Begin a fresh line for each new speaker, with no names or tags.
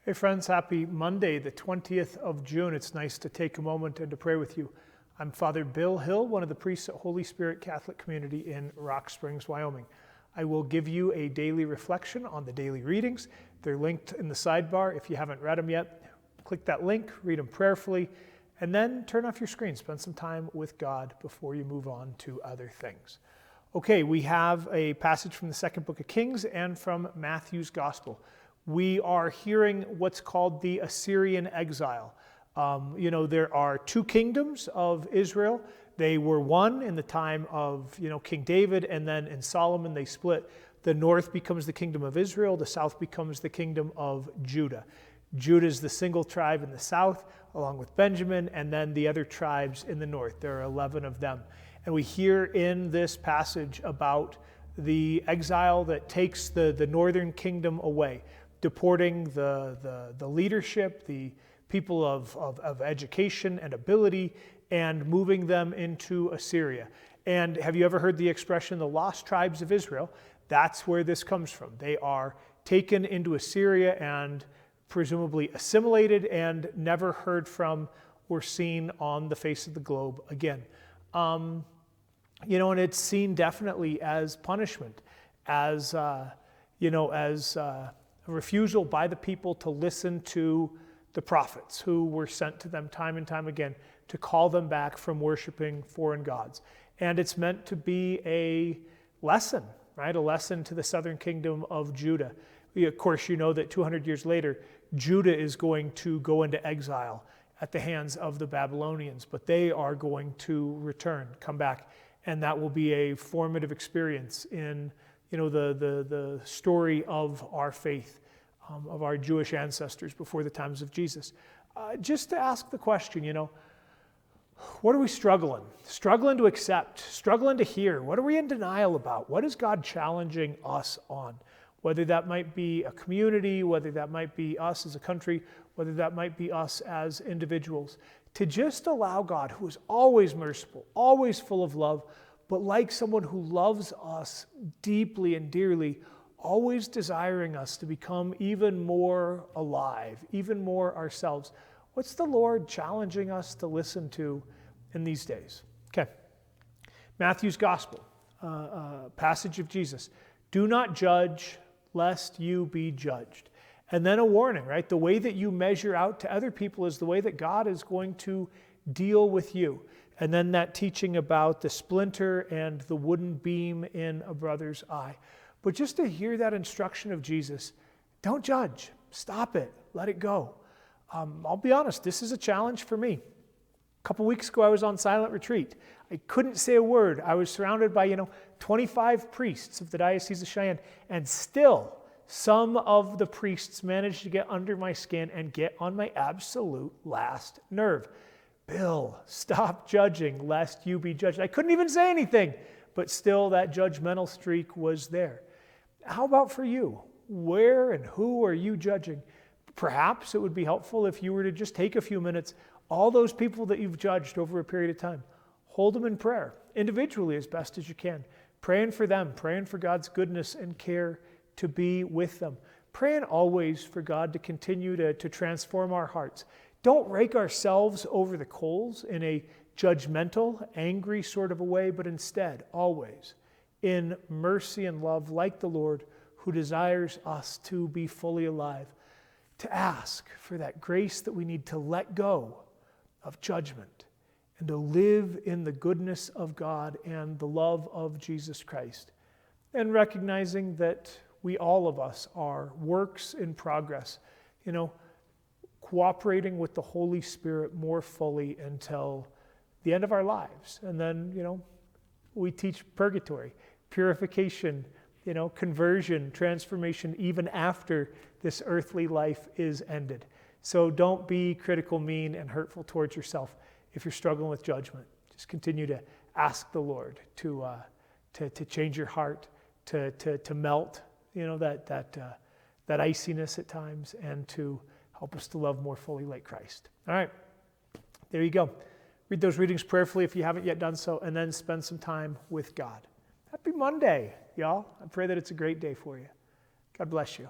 Hey friends, happy Monday, the 20th of June. It's nice to take a moment and to pray with you. I'm Father Bill Hill, one of the priests at Holy Spirit Catholic Community in Rock Springs, Wyoming. I will give you a daily reflection on the daily readings. They're linked in the sidebar. If you haven't read them yet, click that link, read them prayerfully, and then turn off your screen. Spend some time with God before you move on to other things. Okay, we have a passage from the second book of Kings and from Matthew's Gospel. We are hearing what's called the Assyrian exile. There are two kingdoms of Israel. They were one in the time of, King David, and then in Solomon they split. The north becomes the kingdom of Israel. The south becomes the kingdom of Judah. Judah is the single tribe in the south, along with Benjamin, and then the other tribes in the north. There are 11 of them. And we hear in this passage about the exile that takes the northern kingdom away, deporting the leadership, the people of education and ability, and moving them into Assyria. And have you ever heard the expression, the lost tribes of Israel? That's where this comes from. They are taken into Assyria and presumably assimilated and never heard from or seen on the face of the globe again. And it's seen definitely as punishment, as a refusal by the people to listen to the prophets who were sent to them time and time again to call them back from worshiping foreign gods. And it's meant to be a lesson, right? A lesson to the southern kingdom of Judah. Of course, you know that 200 years later, Judah is going to go into exile at the hands of the Babylonians, but they are going to return, come back, and that will be a formative experience in the story of our faith, of our Jewish ancestors before the times of Jesus. Just to ask the question, what are we struggling? Struggling to accept, struggling to hear. What are we in denial about? What is God challenging us on? Whether that might be a community, whether that might be us as a country, whether that might be us as individuals, to just allow God, who is always merciful, always full of love, but like someone who loves us deeply and dearly, always desiring us to become even more alive, even more ourselves. What's the Lord challenging us to listen to in these days? Okay, Matthew's Gospel, passage of Jesus. Do not judge, lest you be judged. And then a warning, right? The way that you measure out to other people is the way that God is going to deal with you. And then that teaching about the splinter and the wooden beam in a brother's eye. But just to hear that instruction of Jesus, don't judge, stop it, let it go. I'll be honest, this is a challenge for me. A couple weeks ago, I was on silent retreat. I couldn't say a word. I was surrounded by, 25 priests of the Diocese of Cheyenne, and still some of the priests managed to get under my skin and get on my absolute last nerve. Bill, stop judging, lest you be judged. I couldn't even say anything, but still that judgmental streak was there. How about for you? Where and who are you judging? Perhaps it would be helpful if you were to just take a few minutes, all those people that you've judged over a period of time, hold them in prayer, individually as best as you can, praying for them, praying for God's goodness and care to be with them, praying always for God to continue to transform our hearts. Don't rake ourselves over the coals in a judgmental, angry sort of a way, but instead, always, in mercy and love, like the Lord, who desires us to be fully alive, to ask for that grace that we need to let go of judgment and to live in the goodness of God and the love of Jesus Christ, and recognizing that we, all of us, are works in progress, cooperating with the Holy Spirit more fully until the end of our lives. And then, we teach purgatory, purification, conversion, transformation, even after this earthly life is ended. So don't be critical, mean, and hurtful towards yourself if you're struggling with judgment. Just continue to ask the Lord to change your heart, to melt, that iciness at times, and to help us to love more fully like Christ. All right, there you go. Read those readings prayerfully if you haven't yet done so, and then spend some time with God. Happy Monday, y'all. I pray that it's a great day for you. God bless you.